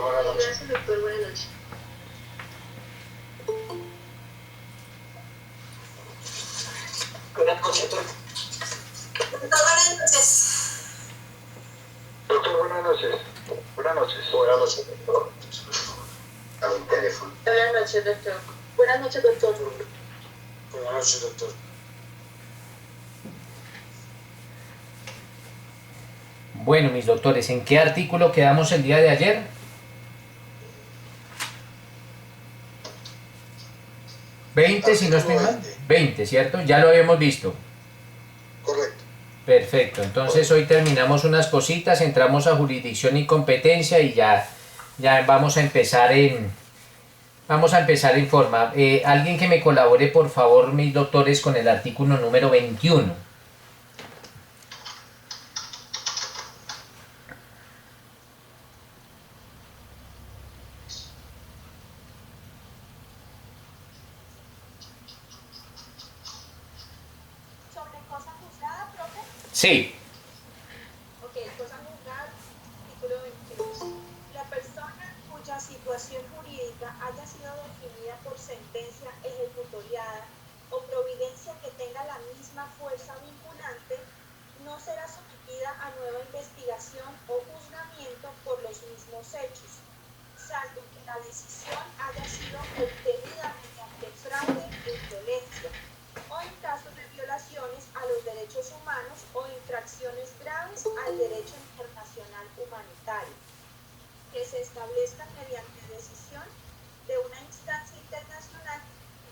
buenas noches. Gracias, doctor. Buenas noches. Buenas noches, doctor. Buenas noches. Doctor, buenas noches. Buenas noches. Buenas noches, doctor. A un teléfono. Buenas noches, doctor. Buenas noches, doctor. Buenas noches, doctor. Bueno, mis doctores, ¿en qué artículo quedamos el día de ayer? 20, si no estoy mal. 20, ¿cierto? Ya lo habíamos visto. Correcto. Perfecto, entonces hoy terminamos unas cositas, entramos a jurisdicción y competencia y ya vamos a empezar en forma. Alguien que me colabore, por favor, mis doctores, con el artículo número 21. ¿Sobre cosa juzgada, profe? Sí. Ok, cosa juzgada, artículo 21. La persona cuya situación jurídica haya sido definida por sentencia ejecutoriada o providencia que tenga la misma fuerza vinculante no será sometida a nueva investigación o juzgamiento por los mismos hechos, salvo que la decisión haya sido obtenida mediante fraude e violencia, o en casos de violaciones a los derechos humanos o infracciones graves al derecho internacional humanitario, que se establezcan mediante decisión de una instancia internacional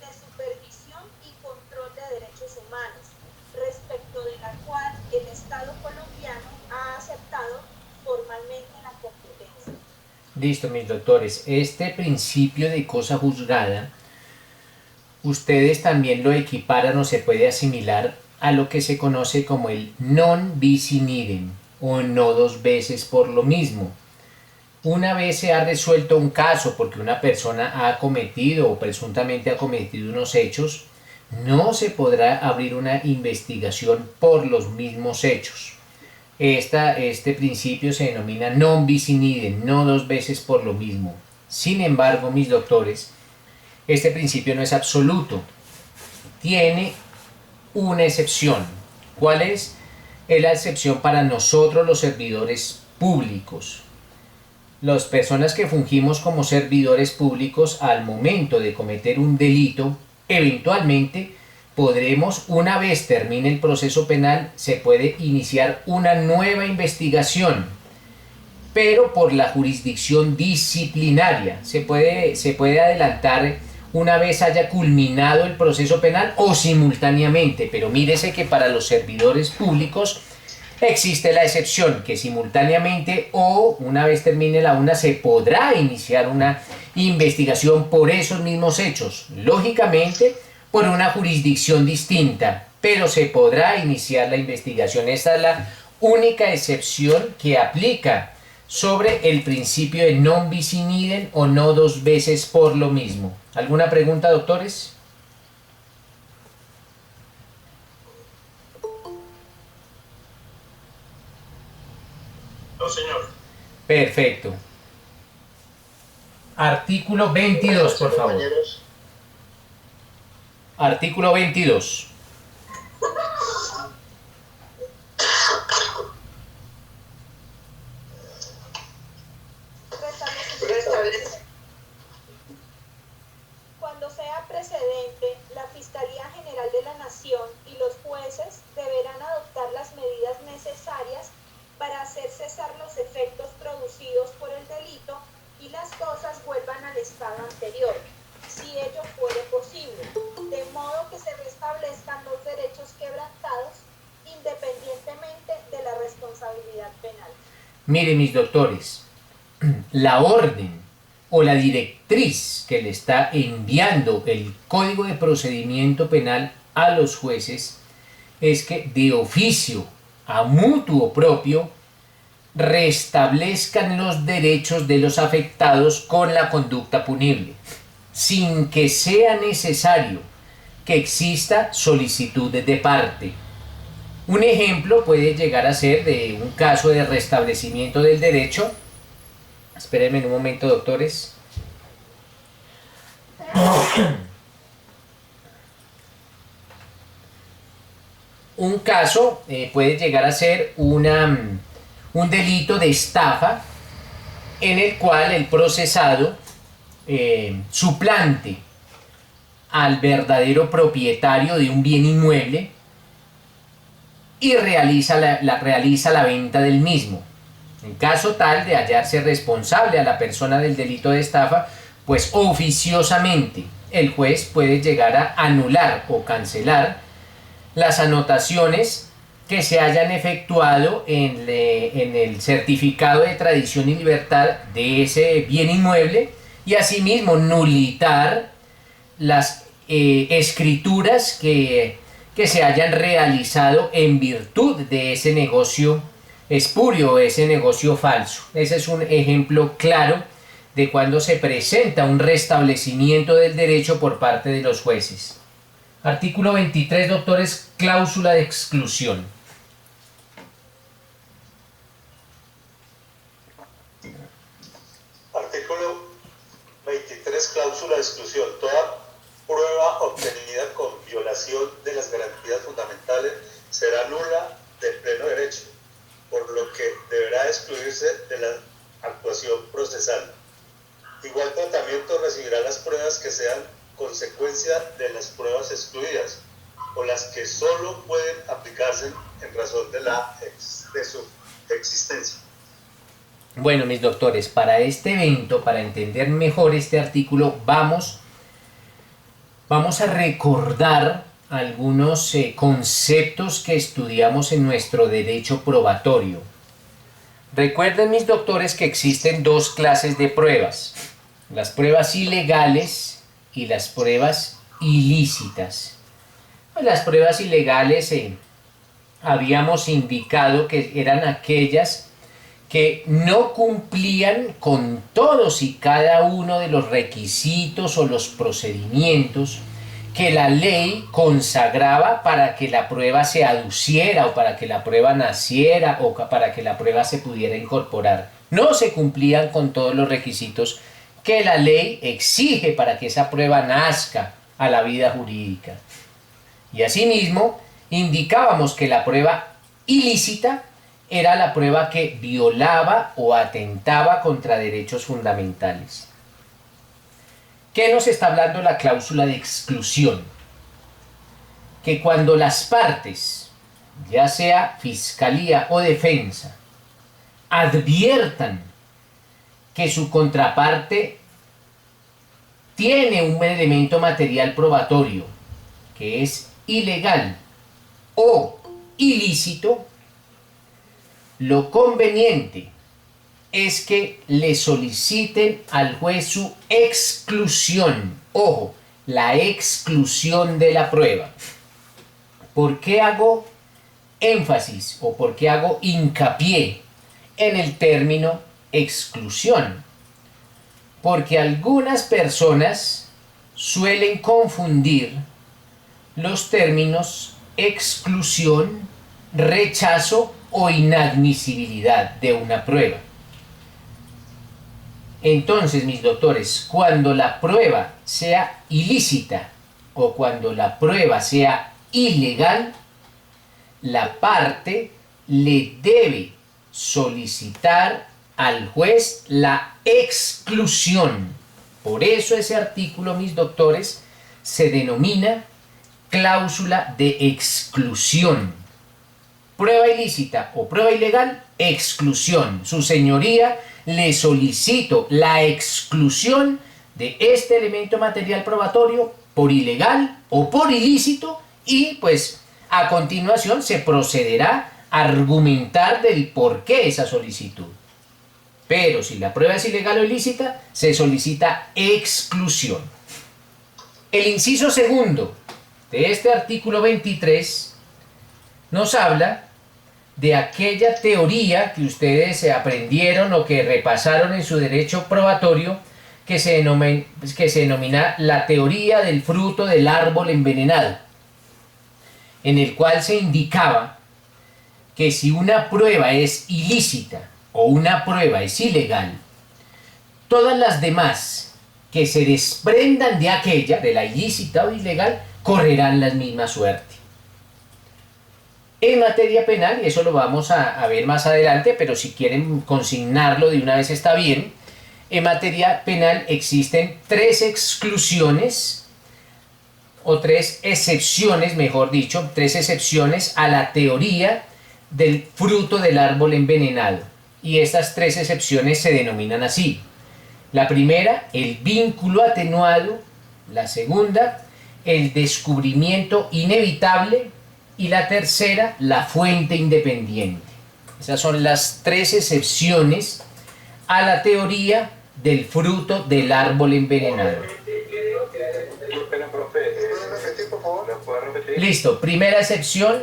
de supervisión y control de derechos humanos, respecto de la cual el Estado colombiano ha aceptado formalmente la competencia. Listo, mis doctores. Este principio de cosa juzgada, ustedes también lo equiparan o se puede asimilar a lo que se conoce como el non bis in idem, o no dos veces por lo mismo. Una vez se ha resuelto un caso porque una persona ha cometido o presuntamente ha cometido unos hechos, no se podrá abrir una investigación por los mismos hechos. Este principio se denomina non bis in idem, no dos veces por lo mismo. Sin embargo, mis doctores, este principio no es absoluto. Tiene una excepción. ¿Cuál es? Es la excepción para nosotros los servidores públicos. Las personas que fungimos como servidores públicos al momento de cometer un delito, eventualmente podremos, una vez termine el proceso penal, se puede iniciar una nueva investigación, pero por la jurisdicción disciplinaria. Se puede adelantar una vez haya culminado el proceso penal o simultáneamente, pero mírese que para los servidores públicos existe la excepción que simultáneamente o una vez termine la una se podrá iniciar una investigación por esos mismos hechos, lógicamente por una jurisdicción distinta, pero se podrá iniciar la investigación. Esta es la única excepción que aplica sobre el principio de non bis in idem o no dos veces por lo mismo. ¿Alguna pregunta, doctores? No, señor. Perfecto. Artículo 22, por favor. Compañeros. Artículo 22. Restablece. Cuando sea precedente, la Fiscalía General de la Nación y los jueces deberán adoptar las medidas necesarias para hacer cesar los efectos producidos por el delito y las cosas vuelvan al estado anterior, si ello fuere posible, de modo que se restablezcan los derechos quebrantados independientemente de la responsabilidad penal. Miren, mis doctores, la orden o la directriz que le está enviando el Código de Procedimiento Penal a los jueces es que de oficio, a mutuo propio, restablezcan los derechos de los afectados con la conducta punible, sin que sea necesario que exista solicitud de parte. Un ejemplo puede llegar a ser de un caso de restablecimiento del derecho Espérenme un momento, doctores. Un caso puede llegar a ser un delito de estafa en el cual el procesado suplante al verdadero propietario de un bien inmueble y realiza la venta del mismo. En caso tal de hallarse responsable a la persona del delito de estafa, pues oficiosamente el juez puede llegar a anular o cancelar las anotaciones que se hayan efectuado en el certificado de tradición y libertad de ese bien inmueble y asimismo nulitar las escrituras que se hayan realizado en virtud de ese negocio espurio, ese negocio falso. Ese es un ejemplo claro de cuando se presenta un restablecimiento del derecho por parte de los jueces. Artículo 23, doctores, cláusula de exclusión. Artículo 23, cláusula de exclusión. Toda prueba obtenida con violación de las garantías fundamentales será nula de pleno derecho, por lo que deberá excluirse de la actuación procesal. Igual tratamiento recibirán las pruebas que sean consecuencia de las pruebas excluidas o las que solo pueden aplicarse en razón de su existencia. Bueno, mis doctores, para este evento, para entender mejor este artículo, vamos a recordar algunos conceptos que estudiamos en nuestro derecho probatorio. Recuerden, mis doctores, que existen dos clases de pruebas: las pruebas ilegales y las pruebas ilícitas. Las pruebas ilegales habíamos indicado que eran aquellas que no cumplían con todos y cada uno de los requisitos o los procedimientos que la ley consagraba para que la prueba se aduciera o para que la prueba naciera o para que la prueba se pudiera incorporar. No se cumplían con todos los requisitos que la ley exige para que esa prueba nazca a la vida jurídica. Y asimismo, indicábamos que la prueba ilícita era la prueba que violaba o atentaba contra derechos fundamentales. ¿Qué nos está hablando la cláusula de exclusión? Que cuando las partes, ya sea fiscalía o defensa, adviertan que su contraparte tiene un elemento material probatorio que es ilegal o ilícito, lo conveniente es que le soliciten al juez su exclusión. Ojo, la exclusión de la prueba. ¿Por qué hago énfasis o por qué hago hincapié en el término exclusión? Porque algunas personas suelen confundir los términos exclusión, rechazo o inadmisibilidad de una prueba. Entonces, mis doctores, cuando la prueba sea ilícita o cuando la prueba sea ilegal, la parte le debe solicitar al juez la exclusión. Por eso ese artículo, mis doctores, se denomina cláusula de exclusión. Prueba ilícita o prueba ilegal, exclusión. Su señoría, le solicito la exclusión de este elemento material probatorio por ilegal o por ilícito y pues a continuación se procederá a argumentar del por qué esa solicitud. Pero si la prueba es ilegal o ilícita, se solicita exclusión. El inciso segundo de este artículo 23 nos habla de aquella teoría que ustedes aprendieron o que repasaron en su derecho probatorio que se denomina la teoría del fruto del árbol envenenado, en el cual se indicaba que si una prueba es ilícita o una prueba es ilegal, todas las demás que se desprendan de aquella, de la ilícita o ilegal, correrán la misma suerte. En materia penal, y eso lo vamos a ver más adelante, pero si quieren consignarlo de una vez está bien, en materia penal existen 3 exclusiones, o 3 excepciones, mejor dicho, 3 excepciones a la teoría del fruto del árbol envenenado. Y estas 3 excepciones se denominan así. La primera, el vínculo atenuado. La segunda, el descubrimiento inevitable. Y la tercera, la fuente independiente. Esas son las 3 excepciones a la teoría del fruto del árbol envenenado. Listo, primera excepción,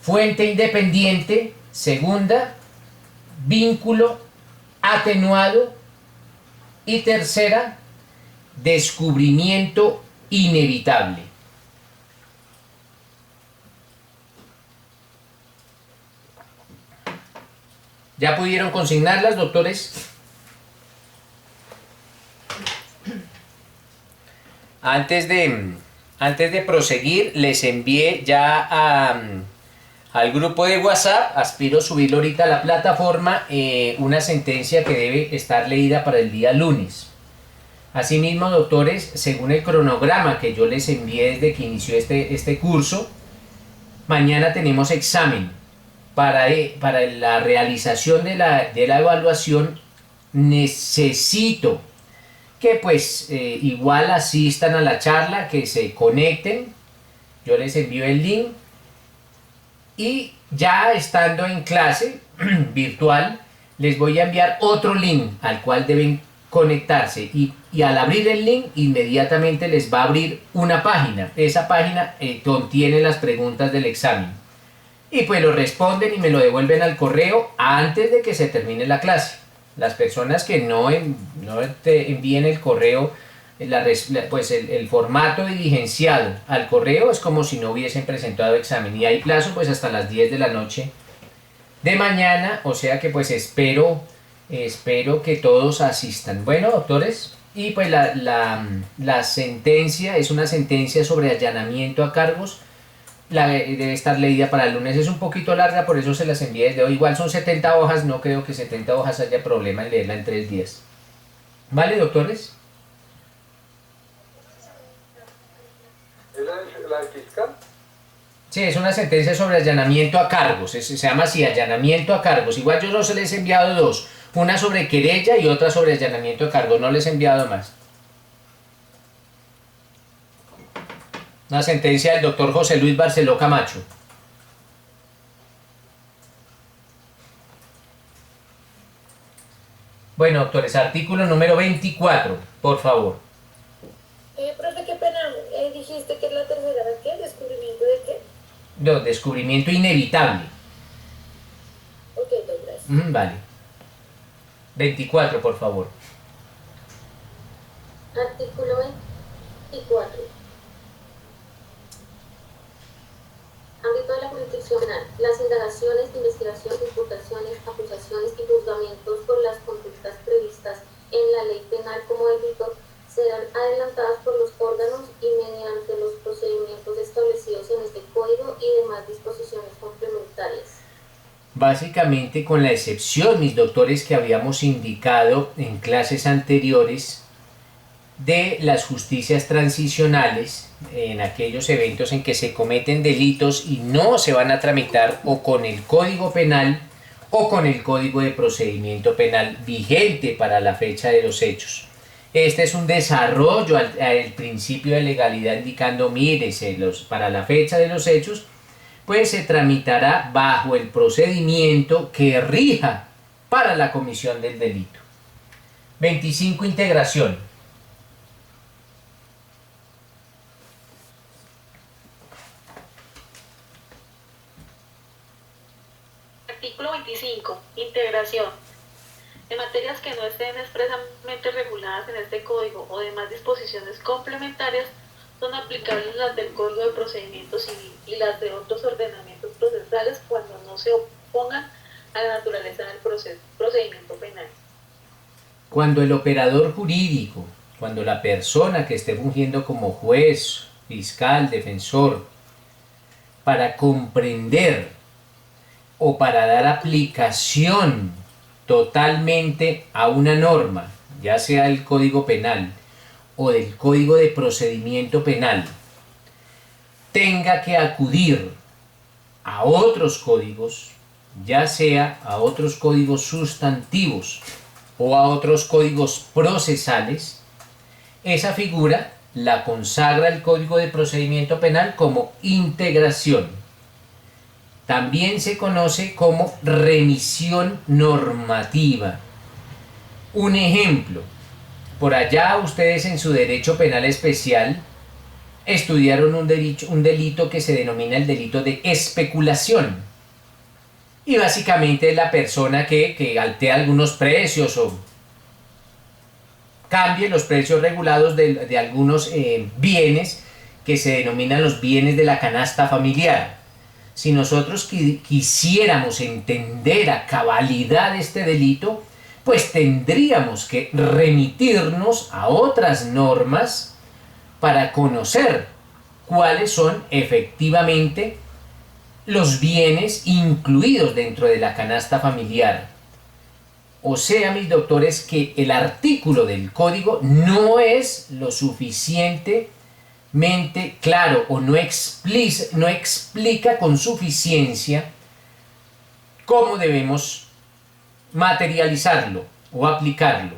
fuente independiente. Segunda, vínculo atenuado. Y tercera, descubrimiento inevitable. ¿Ya pudieron consignarlas, doctores? Antes de proseguir, les envié ya al grupo de WhatsApp, aspiro a subirlo ahorita a la plataforma, una sentencia que debe estar leída para el día lunes. Asimismo, doctores, según el cronograma que yo les envié desde que inició este curso, mañana tenemos examen. Para la realización de la evaluación necesito que pues igual asistan a la charla, que se conecten, yo les envío el link y ya estando en clase virtual les voy a enviar otro link al cual deben conectarse y al abrir el link inmediatamente les va a abrir una página. Esa página contiene las preguntas del examen. Y pues lo responden y me lo devuelven al correo antes de que se termine la clase. Las personas que no te envíen el correo, pues el formato diligenciado al correo es como si no hubiesen presentado examen. Y hay plazo pues hasta las 10 de la noche de mañana, o sea que pues espero que todos asistan. Bueno, doctores, y pues la sentencia es una sentencia sobre allanamiento a cargos. Debe estar leída para el lunes, es un poquito larga, por eso se las envié desde hoy. Igual son 70 hojas, no creo que 70 hojas haya problema en leerla en 3 días. ¿Vale, doctores? ¿Es la del fiscal? Sí, es una sentencia sobre allanamiento a cargos, se llama así, allanamiento a cargos. Igual yo no se les he enviado 2, una sobre querella y otra sobre allanamiento a cargos, no les he enviado más. Una sentencia del doctor José Luis Barceló Camacho. Bueno, doctores, artículo número 24, por favor. Profe, qué pena, dijiste que es la tercera, ¿qué? ¿Descubrimiento de qué? No, descubrimiento inevitable. Ok, gracias. Vale. 24, por favor. Artículo 24. Ámbito de la jurisdicción penal. Las indagaciones, investigaciones, imputaciones, acusaciones y juzgamientos por las conductas previstas en la ley penal como delito serán adelantadas por los órganos y mediante los procedimientos establecidos en este código y demás disposiciones complementarias. Básicamente, con la excepción, mis doctores, que habíamos indicado en clases anteriores, de las justicias transicionales, en aquellos eventos en que se cometen delitos y no se van a tramitar o con el Código Penal o con el Código de Procedimiento Penal vigente para la fecha de los hechos. Este es un desarrollo al principio de legalidad indicando, mire, para la fecha de los hechos, pues se tramitará bajo el procedimiento que rija para la comisión del delito. 25. Integración. Artículo 25. Integración. En materias que no estén expresamente reguladas en este código o demás disposiciones complementarias, son aplicables las del Código de Procedimiento Civil y las de otros ordenamientos procesales cuando no se opongan a la naturaleza del procedimiento penal. cuando el operador jurídico, cuando la persona que esté fungiendo como juez, fiscal, defensor, para comprender o para dar aplicación totalmente a una norma, ya sea del Código Penal o del Código de Procedimiento Penal, tenga que acudir a otros códigos, ya sea a otros códigos sustantivos o a otros códigos procesales, esa figura la consagra el Código de Procedimiento Penal como integración. También se conoce como remisión normativa. Un ejemplo, por allá ustedes en su derecho penal especial estudiaron un delito que se denomina el delito de especulación. Y básicamente es la persona que altea algunos precios o cambie los precios regulados de algunos bienes que se denominan los bienes de la canasta familiar. Si nosotros quisiéramos entender a cabalidad este delito, pues tendríamos que remitirnos a otras normas para conocer cuáles son efectivamente los bienes incluidos dentro de la canasta familiar. O sea, mis doctores, que el artículo del código no es lo suficientemente claro o no explica con suficiencia cómo debemos materializarlo o aplicarlo.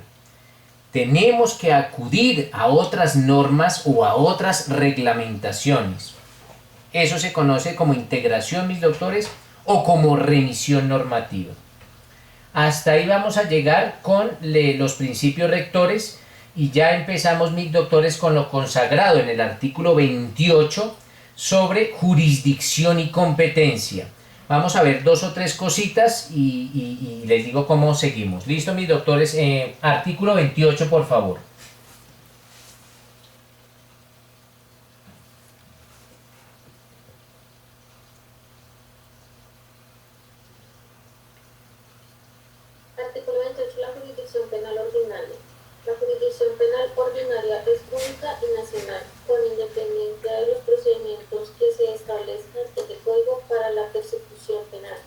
Tenemos que acudir a otras normas o a otras reglamentaciones. Eso se conoce como integración, mis doctores, o como remisión normativa. Hasta ahí vamos a llegar con los principios rectores y ya empezamos, mis doctores, con lo consagrado en el artículo 28 sobre jurisdicción y competencia. Vamos a ver 2 o 3 cositas y les digo cómo seguimos. ¿Listo, mis doctores? Artículo 28, por favor. Artículo 28. La jurisdicción penal ordinaria. La jurisdicción penal ordinaria es única y nacional, con independencia de los procedimientos que se establezcan en el Código para la persecución penal.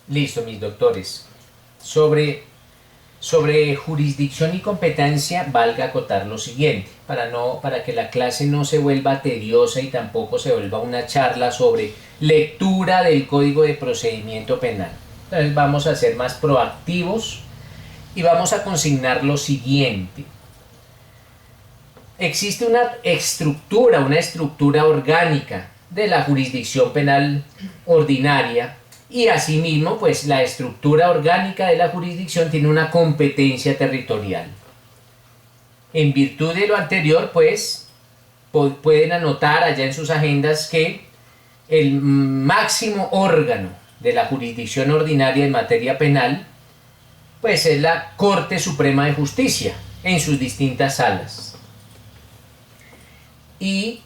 Listo, mis doctores. Sobre jurisdicción y competencia, valga acotar lo siguiente, para que la clase no se vuelva tediosa y tampoco se vuelva una charla sobre lectura del Código de Procedimiento Penal. Entonces vamos a ser más proactivos y vamos a consignar lo siguiente. Existe una estructura orgánica de la jurisdicción penal ordinaria y asimismo, pues la estructura orgánica de la jurisdicción tiene una competencia territorial. En virtud de lo anterior, pues pueden anotar allá en sus agendas que el máximo órgano de la jurisdicción ordinaria en materia penal, pues es la Corte Suprema de Justicia en sus distintas salas. Y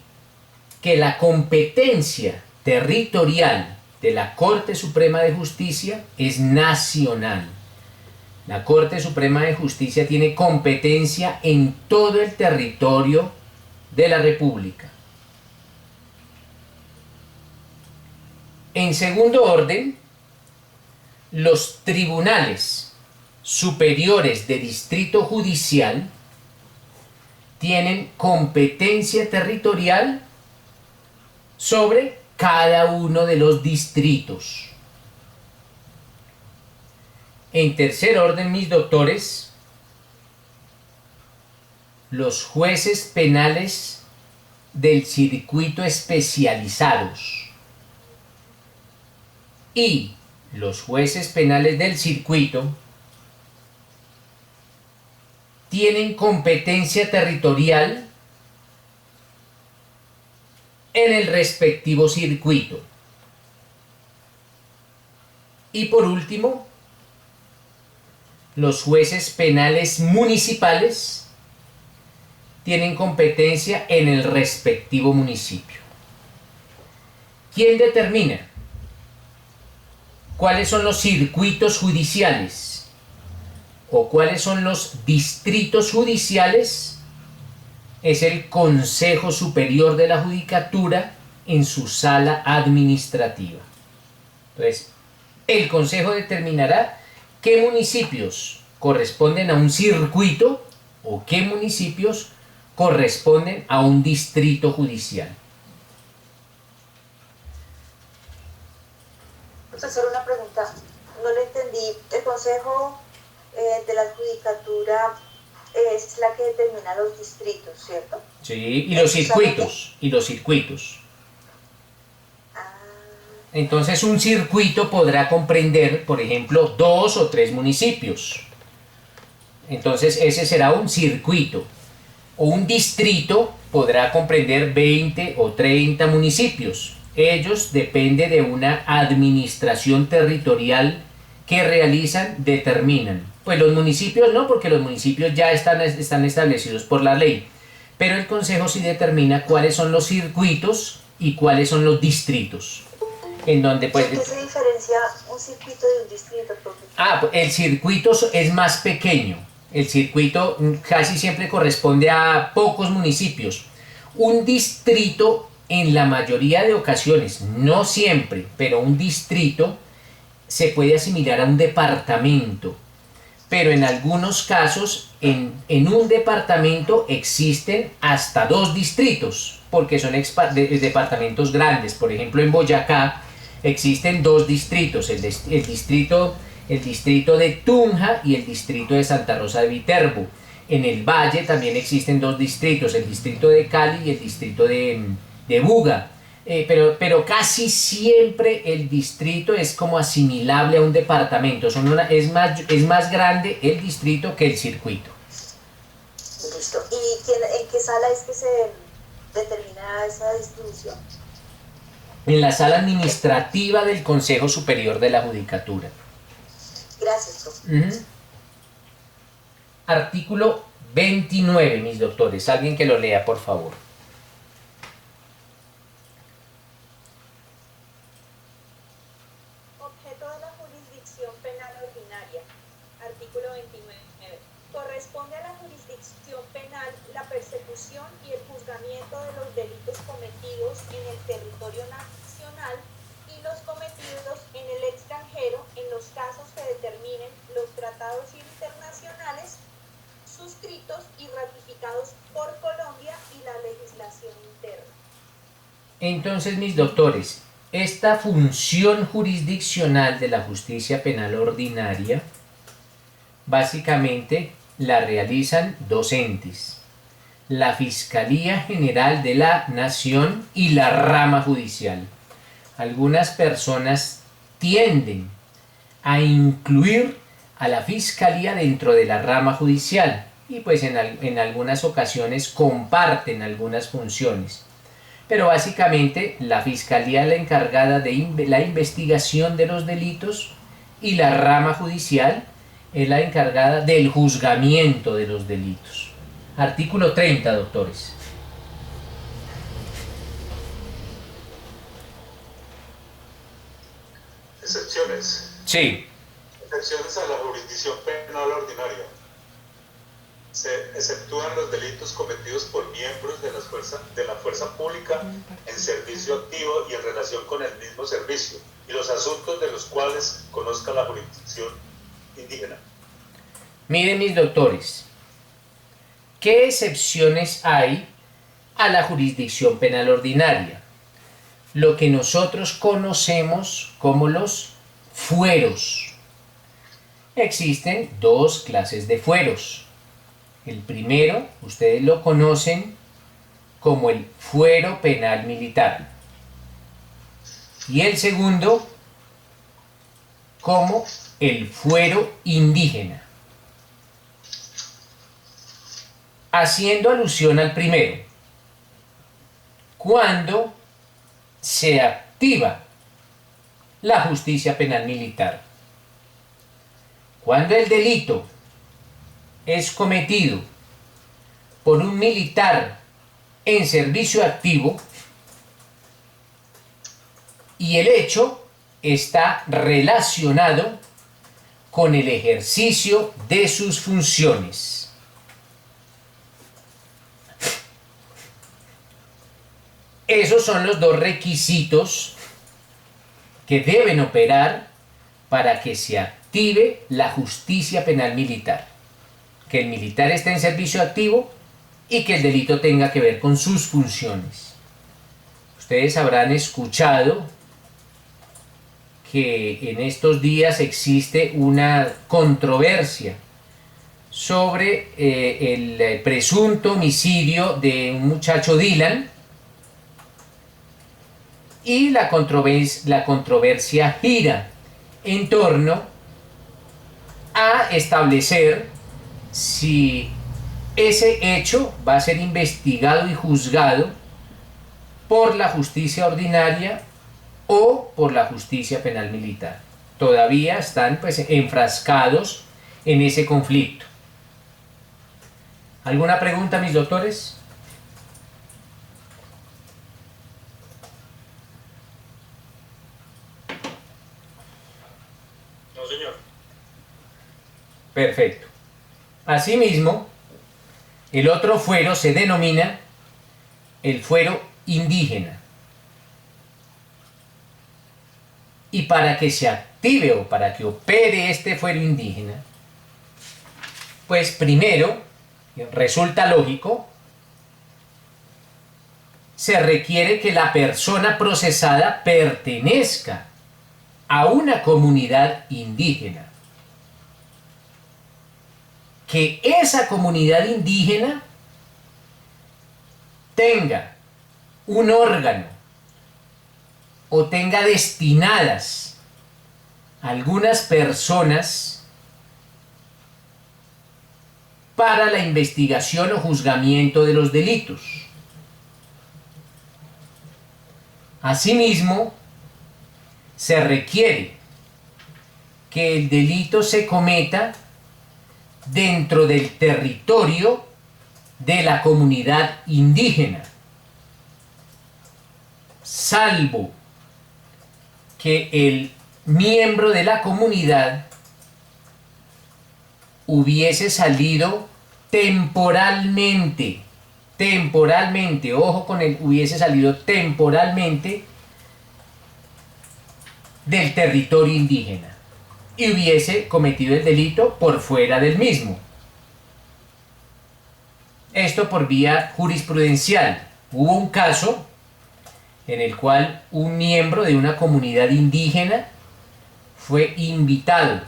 que la competencia territorial de la Corte Suprema de Justicia es nacional. La Corte Suprema de Justicia tiene competencia en todo el territorio de la República. En segundo orden, los tribunales superiores de distrito judicial tienen competencia territorial sobre cada uno de los distritos. En tercer orden, mis doctores, los jueces penales del circuito especializados y los jueces penales del circuito tienen competencia territorial en el respectivo circuito. Y por último, los jueces penales municipales tienen competencia en el respectivo municipio. ¿Quién determina cuáles son los circuitos judiciales? o cuáles son los distritos judiciales es el Consejo Superior de la Judicatura en su sala administrativa. Entonces, el Consejo determinará qué municipios corresponden a un circuito o qué municipios corresponden a un distrito judicial. Profesor, una pregunta. No le entendí. El Consejo de la Judicatura es la que determina los distritos, ¿cierto? Sí, y los circuitos. Entonces un circuito podrá comprender, por ejemplo, 2 o 3 municipios. Entonces ese será un circuito. O un distrito podrá comprender 20 o 30 municipios. Ellos dependen de una administración territorial que realizan, determinan. Pues los municipios no, porque los municipios ya están establecidos por la ley. Pero el Consejo sí determina cuáles son los circuitos y cuáles son los distritos. En donde pues, ¿en qué se diferencia un circuito de un distrito, profesor? Pues el circuito es más pequeño. El circuito casi siempre corresponde a pocos municipios. Un distrito, en la mayoría de ocasiones, no siempre, pero un distrito se puede asimilar a un departamento. Pero en algunos casos, en un departamento existen hasta 2 distritos, porque son departamentos grandes. Por ejemplo, en Boyacá existen 2 distritos, el distrito de Tunja y el distrito de Santa Rosa de Viterbo. En el Valle también existen 2 distritos, el distrito de Cali y el distrito de Buga. Pero casi siempre el distrito es como asimilable a un departamento. Es más grande el distrito que el circuito. Listo. ¿Y en qué sala es que se determina esa distribución? En la sala administrativa del Consejo Superior de la Judicatura. Gracias, profesor. Artículo 29, mis doctores. Alguien que lo lea, por favor. Objeto de la jurisdicción penal ordinaria. Artículo 29. Corresponde a la jurisdicción penal la persecución y el juzgamiento de los delitos cometidos en el territorio nacional y los cometidos en el extranjero en los casos que determinen los tratados internacionales suscritos y ratificados por Colombia y la legislación interna. Entonces, mis doctores, esta función jurisdiccional de la justicia penal ordinaria básicamente la realizan 2 entes: la Fiscalía General de la Nación y la rama judicial. Algunas personas tienden a incluir a la Fiscalía dentro de la rama judicial y pues en algunas ocasiones comparten algunas funciones. Pero básicamente la Fiscalía es la encargada de la investigación de los delitos y la rama judicial es la encargada del juzgamiento de los delitos. Artículo 30, doctores. Excepciones. Sí. Excepciones a la jurisdicción penal ordinaria. Se exceptúan los delitos cometidos por miembros de la fuerza pública en servicio activo y en relación con el mismo servicio, y los asuntos de los cuales conozca la jurisdicción indígena. Miren, mis doctores, ¿qué excepciones hay a la jurisdicción penal ordinaria? Lo que nosotros conocemos como los fueros. Existen 2 clases de fueros. El primero, ustedes lo conocen como el fuero penal militar. Y el segundo, como el fuero indígena. Haciendo alusión al primero, cuando se activa la justicia penal militar, cuando el delito es cometido por un militar en servicio activo y el hecho está relacionado con el ejercicio de sus funciones. Esos son los dos requisitos que deben operar para que se active la justicia penal militar. Que el militar esté en servicio activo y que el delito tenga que ver con sus funciones. Ustedes habrán escuchado que en estos días existe una controversia sobre el presunto homicidio de un muchacho Dylan, y la controversia gira en torno a establecer si ese hecho va a ser investigado y juzgado por la justicia ordinaria o por la justicia penal militar. Todavía están pues enfrascados en ese conflicto. ¿Alguna pregunta, mis doctores? No, señor. Perfecto. Asimismo, el otro fuero se denomina el fuero indígena. Y para que se active o para que opere este fuero indígena, pues primero, resulta lógico, se requiere que la persona procesada pertenezca a una comunidad indígena. Que esa comunidad indígena tenga un órgano o tenga destinadas algunas personas para la investigación o juzgamiento de los delitos. Asimismo, se requiere que el delito se cometa dentro del territorio de la comunidad indígena, salvo que el miembro de la comunidad hubiese salido temporalmente, ojo con el hubiese salido temporalmente del territorio indígena y hubiese cometido el delito por fuera del mismo. Esto por vía jurisprudencial. Hubo un caso en el cual un miembro de una comunidad indígena fue invitado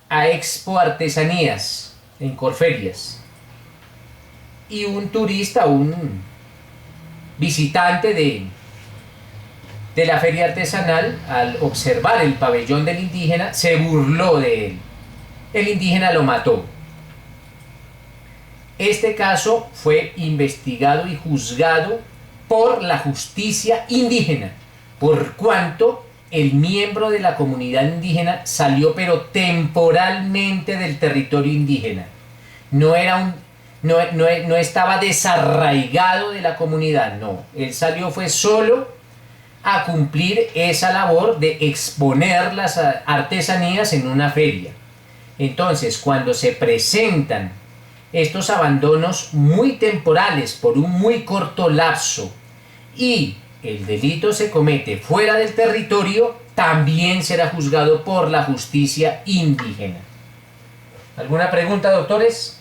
a Expo Artesanías en Corferias, y un turista, un visitante de la feria artesanal, al observar el pabellón del indígena, se burló de él. El indígena lo mató. Este caso fue investigado y juzgado por la justicia indígena, por cuanto el miembro de la comunidad indígena salió pero temporalmente del territorio indígena. No estaba desarraigado de la comunidad, no. Él salió fue solo a cumplir esa labor de exponer las artesanías en una feria. Entonces, cuando se presentan estos abandonos muy temporales por un muy corto lapso y el delito se comete fuera del territorio, también será juzgado por la justicia indígena. ¿Alguna pregunta, doctores?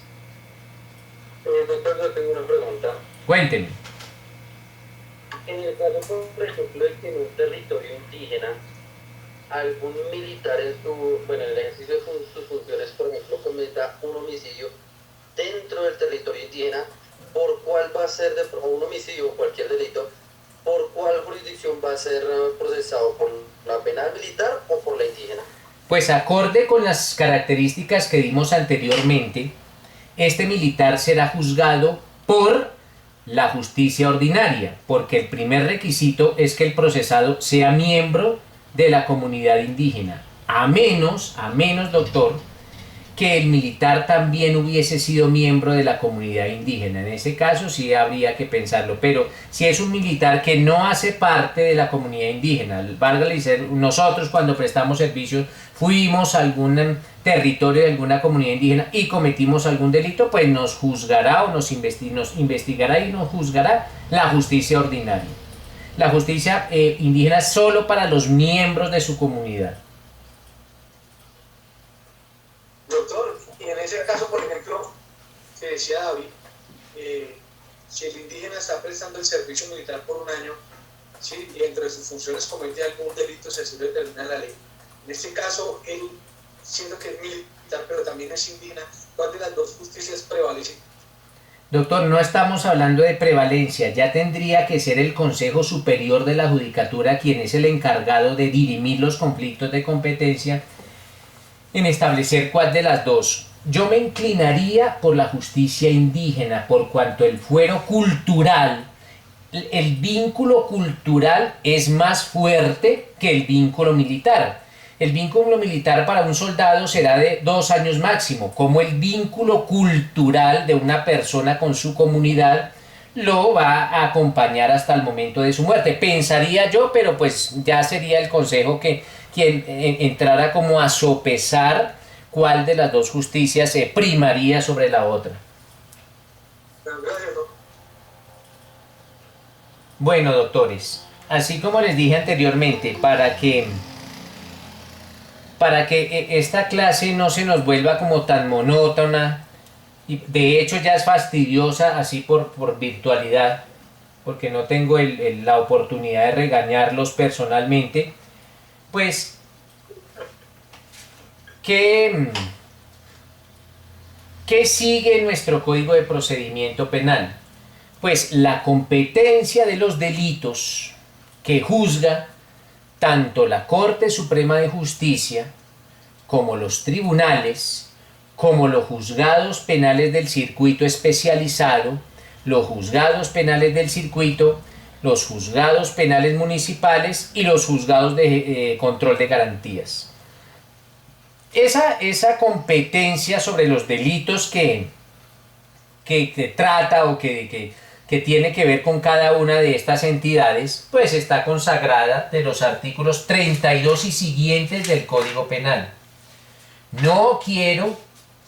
Doctor, yo tengo una pregunta. Cuéntenme. En el caso, por ejemplo, de que en un territorio indígena algún militar en el ejercicio de sus funciones, por ejemplo, cometa un homicidio dentro del territorio indígena, ¿por cuál va a ser un homicidio o cualquier delito? ¿Por cuál jurisdicción va a ser procesado? ¿Por la penal militar o por la indígena? Pues acorde con las características que dimos anteriormente, este militar será juzgado por la justicia ordinaria, porque el primer requisito es que el procesado sea miembro de la comunidad indígena, a menos, doctor, que el militar también hubiese sido miembro de la comunidad indígena. En ese caso sí habría que pensarlo, pero si es un militar que no hace parte de la comunidad indígena, nosotros cuando prestamos servicios fuimos a algún territorio de alguna comunidad indígena y cometimos algún delito, pues nos juzgará o nos investigará y nos juzgará la justicia ordinaria. La justicia indígena es solo para los miembros de su comunidad. Doctor, y en ese caso, por ejemplo, que decía David, si el indígena está prestando el servicio militar por un año, ¿sí? Y dentro de sus funciones comete algún delito, si así lo determina la ley. En este caso, él, siendo que es militar, pero también es indígena, ¿cuál de las dos justicias prevalece? Doctor, no estamos hablando de prevalencia, ya tendría que ser el Consejo Superior de la Judicatura quien es el encargado de dirimir los conflictos de competencia en establecer cuál de las dos. Yo me inclinaría por la justicia indígena, por cuanto el fuero cultural, el vínculo cultural es más fuerte que el vínculo militar. El vínculo militar para un soldado será de 2 años máximo, como el vínculo cultural de una persona con su comunidad lo va a acompañar hasta el momento de su muerte. Pensaría yo, pero pues ya sería el consejo quien entrara como a sopesar cuál de las dos justicias se primaría sobre la otra. Bueno, doctores, así como les dije anteriormente, para que esta clase no se nos vuelva como tan monótona, y de hecho ya es fastidiosa así por virtualidad, porque no tengo la oportunidad de regañarlos personalmente, pues, ¿qué sigue en nuestro Código de Procedimiento Penal? Pues la competencia de los delitos que juzga tanto la Corte Suprema de Justicia, como los tribunales, como los juzgados penales del circuito especializado, los juzgados penales del circuito, los juzgados penales municipales y los juzgados de control de garantías. Esa competencia sobre los delitos que trata o que tiene que ver con cada una de estas entidades, pues está consagrada de los artículos 32 y siguientes del Código Penal. No quiero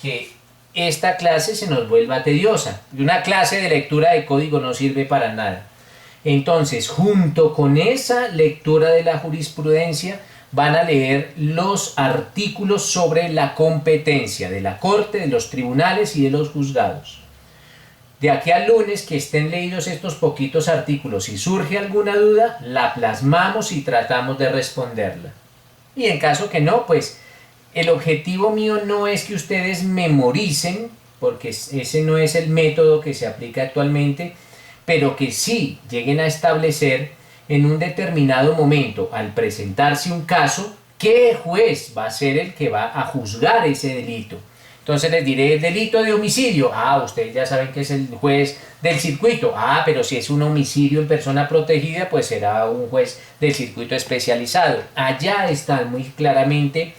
que esta clase se nos vuelva tediosa. Una clase de lectura de código no sirve para nada. Entonces, junto con esa lectura de la jurisprudencia, van a leer los artículos sobre la competencia de la Corte, de los tribunales y de los juzgados. De aquí al lunes que estén leídos estos poquitos artículos, si surge alguna duda, la plasmamos y tratamos de responderla. Y en caso que no, pues el objetivo mío no es que ustedes memoricen, porque ese no es el método que se aplica actualmente, pero que sí lleguen a establecer en un determinado momento, al presentarse un caso, qué juez va a ser el que va a juzgar ese delito. Entonces les diré el delito de homicidio. Ustedes ya saben que es el juez del circuito. Pero si es un homicidio en persona protegida, pues será un juez del circuito especializado. Allá están muy claramente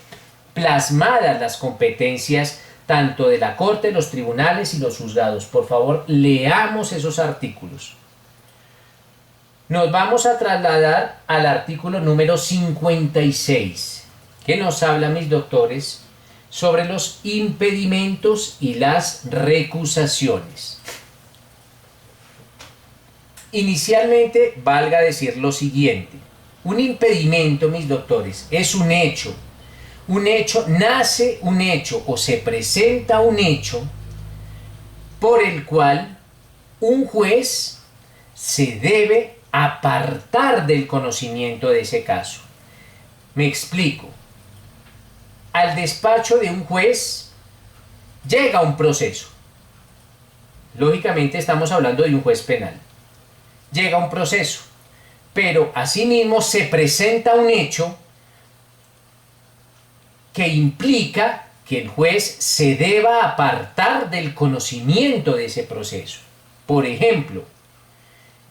plasmadas las competencias tanto de la Corte, los tribunales y los juzgados. Por favor, leamos esos artículos. Nos vamos a trasladar al artículo número 56, que nos habla, mis doctores, sobre los impedimentos y las recusaciones. Inicialmente, valga decir lo siguiente. Un impedimento, mis doctores, es un hecho. Un hecho, nace un hecho o se presenta un hecho por el cual un juez se debe apartar del conocimiento de ese caso. Me explico. Al despacho de un juez llega un proceso. Lógicamente estamos hablando de un juez penal. Llega un proceso, pero asimismo se presenta un hecho que implica que el juez se deba apartar del conocimiento de ese proceso. Por ejemplo,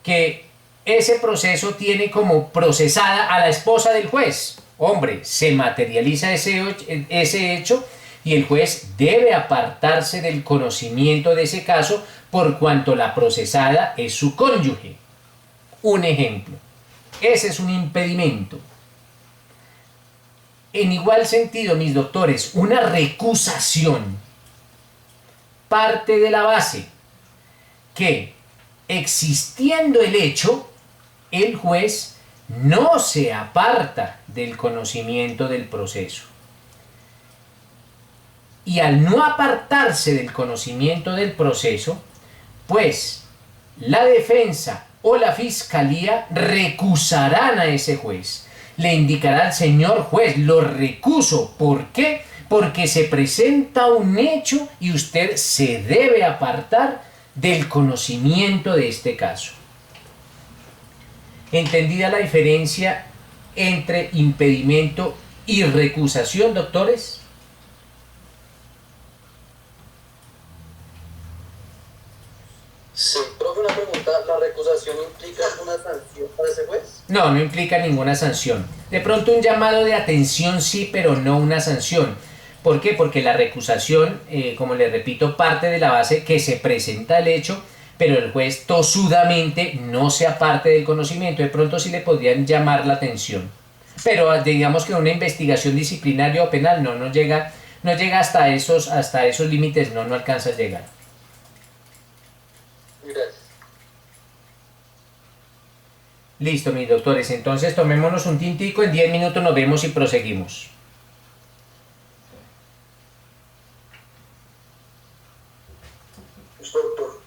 que ese proceso tiene como procesada a la esposa del juez. Hombre, se materializa ese hecho, y el juez debe apartarse del conocimiento de ese caso por cuanto la procesada es su cónyuge. Un ejemplo, ese es un impedimento. En igual sentido, mis doctores, una recusación parte de la base que, existiendo el hecho, el juez no se aparta del conocimiento del proceso. Y al no apartarse del conocimiento del proceso, pues la defensa o la fiscalía recusarán a ese juez. Le indicará al señor juez, lo recuso. ¿Por qué? Porque se presenta un hecho y usted se debe apartar del conocimiento de este caso. ¿Entendida la diferencia entre impedimento y recusación, doctores? Sí, profe, una pregunta, ¿la recusación implica alguna sanción para ese juez? No, no implica ninguna sanción. De pronto un llamado de atención sí, pero no una sanción. ¿Por qué? Porque la recusación, como les repito, parte de la base que se presenta el hecho, pero el juez tosudamente no se aparte del conocimiento. De pronto sí le podrían llamar la atención. Pero digamos que una investigación disciplinaria o penal no llega hasta esos límites, no alcanza a llegar. Gracias. Listo, mis doctores. Entonces tomémonos un tintico, en 10 minutos nos vemos y proseguimos. Listo, doctor.